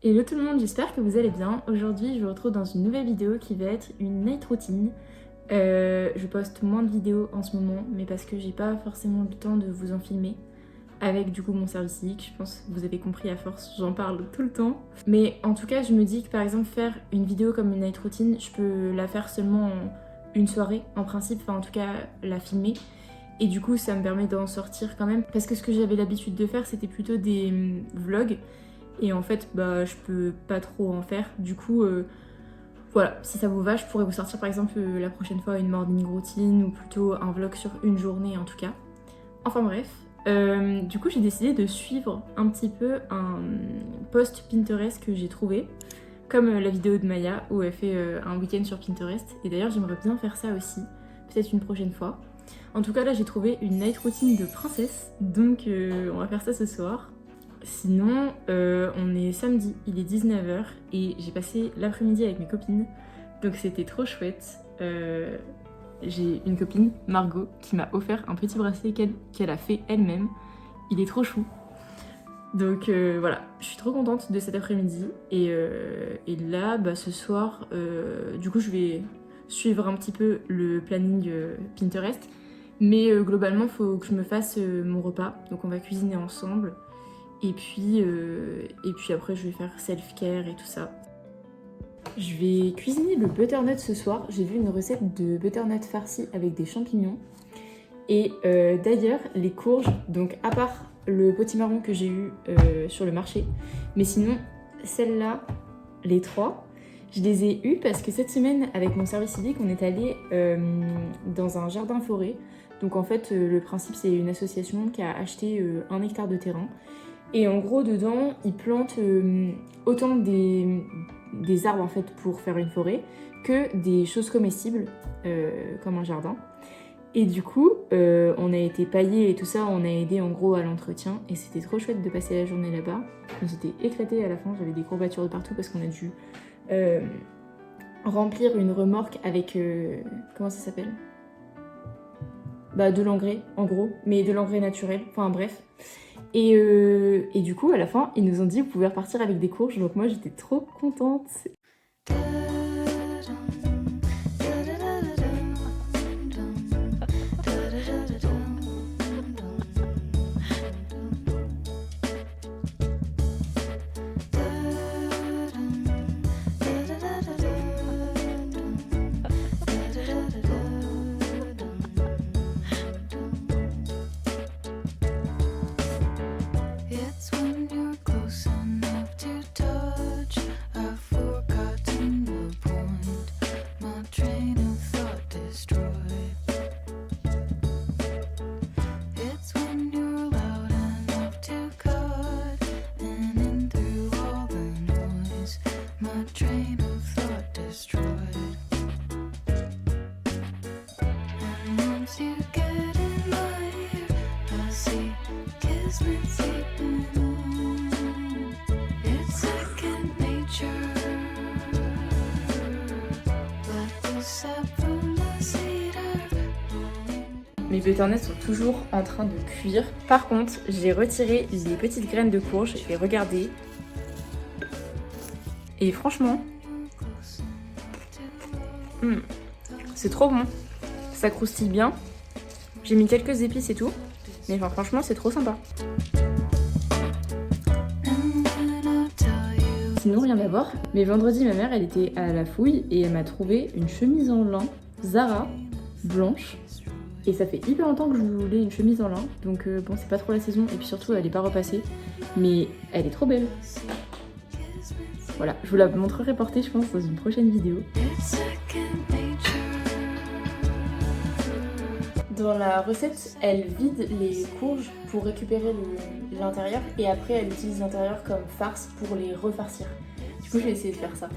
Hello tout le monde, j'espère que vous allez bien. Aujourd'hui, je vous retrouve dans une nouvelle vidéo qui va être une night routine. Je poste moins de vidéos en ce moment, mais parce que j'ai pas forcément le temps de vous en filmer. Avec du coup mon service civique, je pense que vous avez compris à force, j'en parle tout le temps. Mais en tout cas, je me dis que par exemple faire une vidéo comme une night routine, je peux la faire seulement en une soirée en principe, enfin en tout cas la filmer. Et du coup, ça me permet d'en sortir quand même. Parce que ce que j'avais l'habitude de faire, c'était plutôt des vlogs. Et en fait, bah, je peux pas trop en faire. Du coup, voilà, si ça vous va, je pourrais vous sortir par exemple la prochaine fois une morning routine ou plutôt un vlog sur une journée en tout cas. Enfin bref. Du coup, j'ai décidé de suivre un petit peu un post Pinterest que j'ai trouvé, comme la vidéo de Maya où elle fait un week-end sur Pinterest. Et d'ailleurs, j'aimerais bien faire ça aussi, peut-être une prochaine fois. En tout cas, là, j'ai trouvé une night routine de princesse, donc on va faire ça ce soir. Sinon, on est samedi, il est 19h et j'ai passé l'après-midi avec mes copines, donc c'était trop chouette. J'ai une copine, Margot, qui m'a offert un petit bracelet qu'elle a fait elle-même. Il est trop chou. Donc voilà, je suis trop contente de cet après-midi. Et là, bah, ce soir, du coup, je vais suivre un petit peu le planning Pinterest. Mais globalement, il faut que je me fasse mon repas. Donc on va cuisiner ensemble. Et puis après, je vais faire self-care et tout ça. Je vais cuisiner le butternut ce soir. J'ai vu une recette de butternut farci avec des champignons. Et d'ailleurs, les courges, donc à part le potimarron que j'ai eu sur le marché, mais sinon, celles-là, les trois, je les ai eues parce que cette semaine, avec mon service civique, on est allé dans un jardin-forêt. Donc en fait, le principe, c'est une association qui a acheté 1 hectare de terrain. Et en gros, dedans, ils plantent autant des arbres en fait pour faire une forêt que des choses comestibles, comme un jardin. Et du coup, on a été paillés et tout ça, on a aidé en gros à l'entretien. Et c'était trop chouette de passer la journée là-bas. On s'était éclatés à la fin, j'avais des courbatures de partout parce qu'on a dû remplir une remorque avec... comment ça s'appelle ? Bah de l'engrais, en gros, mais de l'engrais naturel, enfin bref. Et du coup, à la fin, ils nous ont dit vous pouvez repartir avec des courges, donc moi j'étais trop contente. Mes butternuts sont toujours en train de cuire. Par contre, j'ai retiré les petites graines de courge et regardez. Et franchement, c'est trop bon. Ça croustille bien. J'ai mis quelques épices et tout. Mais enfin, franchement, c'est trop sympa. Sinon, rien à voir. Mais vendredi, ma mère, elle était à la fouille et elle m'a trouvé une chemise en lin Zara blanche. Et ça fait hyper longtemps que je voulais une chemise en lin. Donc bon, c'est pas trop la saison. Et puis surtout, elle est pas repassée. Mais elle est trop belle. Voilà, je vous la montrerai portée, je pense, dans une prochaine vidéo. Dans la recette, elle vide les courges pour récupérer l'intérieur et après elle utilise l'intérieur comme farce pour les refarcir. Du coup, je vais essayer de faire ça.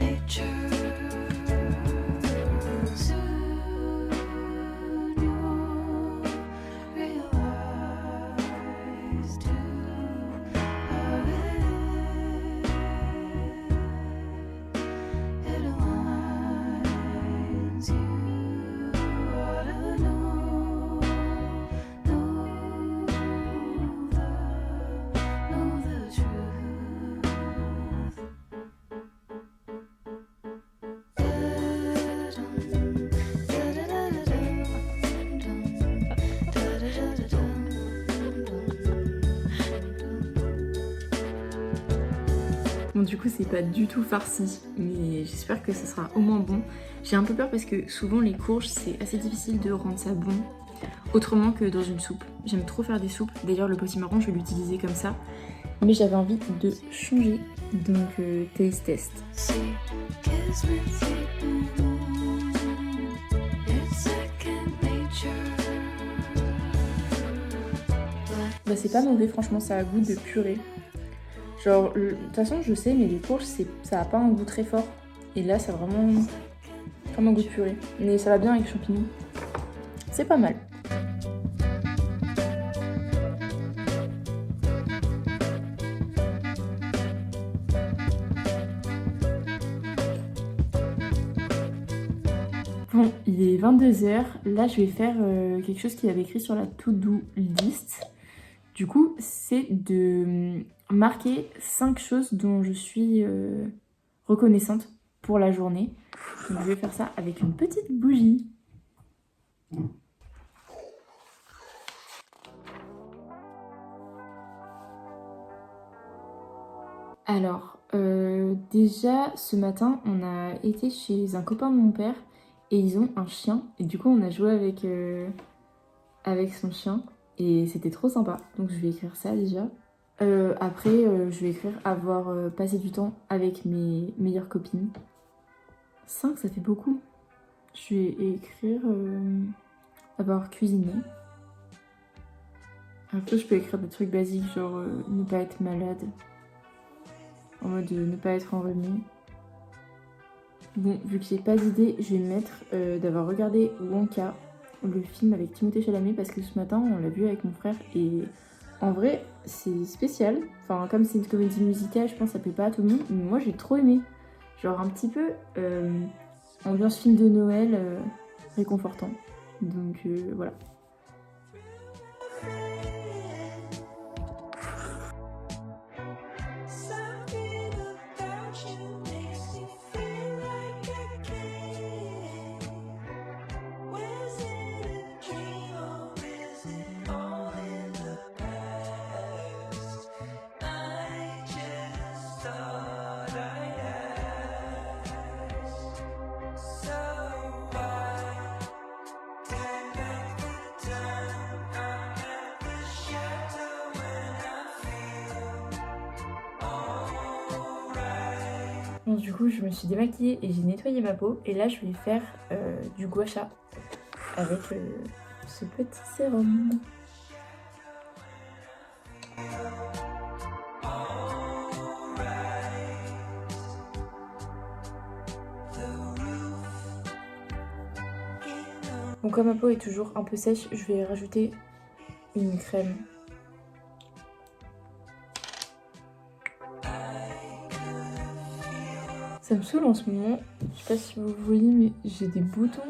Bon, du coup, c'est pas du tout farci, mais j'espère que ça sera au moins bon. J'ai un peu peur parce que souvent les courges, c'est assez difficile de rendre ça bon autrement que dans une soupe. J'aime trop faire des soupes. D'ailleurs, le potimarron, je vais l'utiliser comme ça. Mais j'avais envie de changer, donc taste test. Bah, c'est pas mauvais, franchement, ça a goût de purée. Genre, de toute façon, je sais, mais les courges, ça a pas un goût très fort. Et là, ça a vraiment comme un goût de purée. Mais ça va bien avec champignons. C'est pas mal. Bon, il est 22h. Là, je vais faire quelque chose qu'il avait écrit sur la to-do list. Du coup, c'est de marquer 5 choses dont je suis reconnaissante pour la journée. Donc, je vais faire ça avec une petite bougie. Alors, déjà, ce matin, on a été chez un copain de mon père et ils ont un chien. Et du coup, on a joué avec son chien et c'était trop sympa. Donc, je vais écrire ça déjà. Après, je vais écrire avoir passé du temps avec mes meilleures copines. 5, ça fait beaucoup. Je vais écrire avoir cuisiné. Après, je peux écrire des trucs basiques, genre ne pas être malade. En mode ne pas être enrhumé. Bon, vu que j'ai pas d'idée, je vais mettre d'avoir regardé Wonka, le film avec Timothée Chalamet, parce que ce matin, on l'a vu avec mon frère et en vrai, c'est spécial. Enfin, comme c'est une comédie musicale, je pense que ça plaît pas à tout le monde, mais moi j'ai trop aimé. Genre un petit peu ambiance film de Noël réconfortant. Donc voilà. Bon, du coup, je me suis démaquillée et j'ai nettoyé ma peau. Et là, je vais faire du gua sha avec ce petit sérum. Bon, comme ma peau est toujours un peu sèche, je vais rajouter une crème. Ça me saoule en ce moment, je sais pas si vous voyez, mais j'ai des boutons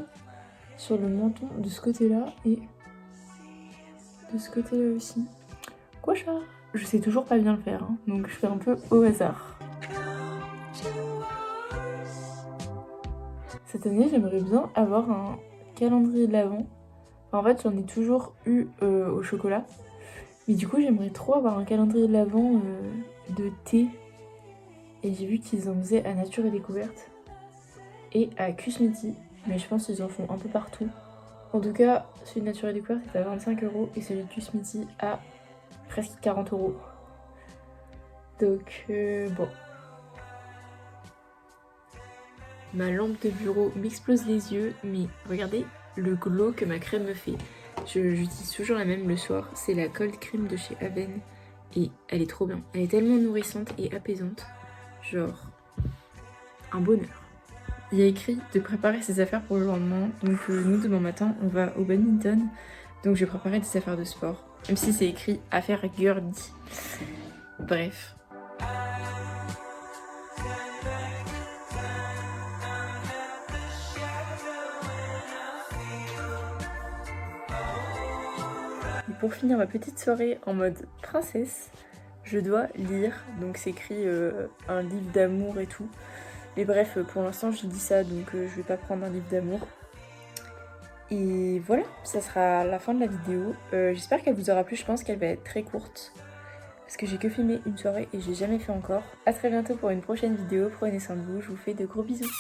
sur le menton de ce côté-là et de ce côté-là aussi. Quoi ça? Je sais toujours pas bien le faire, hein, donc je fais un peu au hasard. Cette année, j'aimerais bien avoir un calendrier de l'Avent. En fait, j'en ai toujours eu au chocolat. Mais du coup, j'aimerais trop avoir un calendrier de l'Avent de thé. Et j'ai vu qu'ils en faisaient à Nature et Découverte et à Kusmiti, mais je pense qu'ils en font un peu partout. En tout cas, celui de Nature et Découverte est à 25€ et celui de Kusmiti à presque 40€. Donc bon. Ma lampe de bureau m'explose les yeux, mais regardez le glow que ma crème me fait. J'utilise toujours la même le soir, c'est la Cold Cream de chez Aven et elle est trop bien. Elle est tellement nourrissante et apaisante. Genre, un bonheur. Il y a écrit de préparer ses affaires pour le lendemain. Donc nous, demain matin, on va au badminton. Donc je vais préparer des affaires de sport. Même si c'est écrit affaires girly. Bref. Et pour finir ma petite soirée en mode princesse, je dois lire, donc c'est écrit un livre d'amour et tout. Mais bref, pour l'instant je dis ça, donc je vais pas prendre un livre d'amour. Et voilà, ça sera la fin de la vidéo. J'espère qu'elle vous aura plu, je pense qu'elle va être très courte. parce que j'ai que filmé une soirée et j'ai jamais fait encore. A très bientôt pour une prochaine vidéo, prenez soin de vous, je vous fais de gros bisous.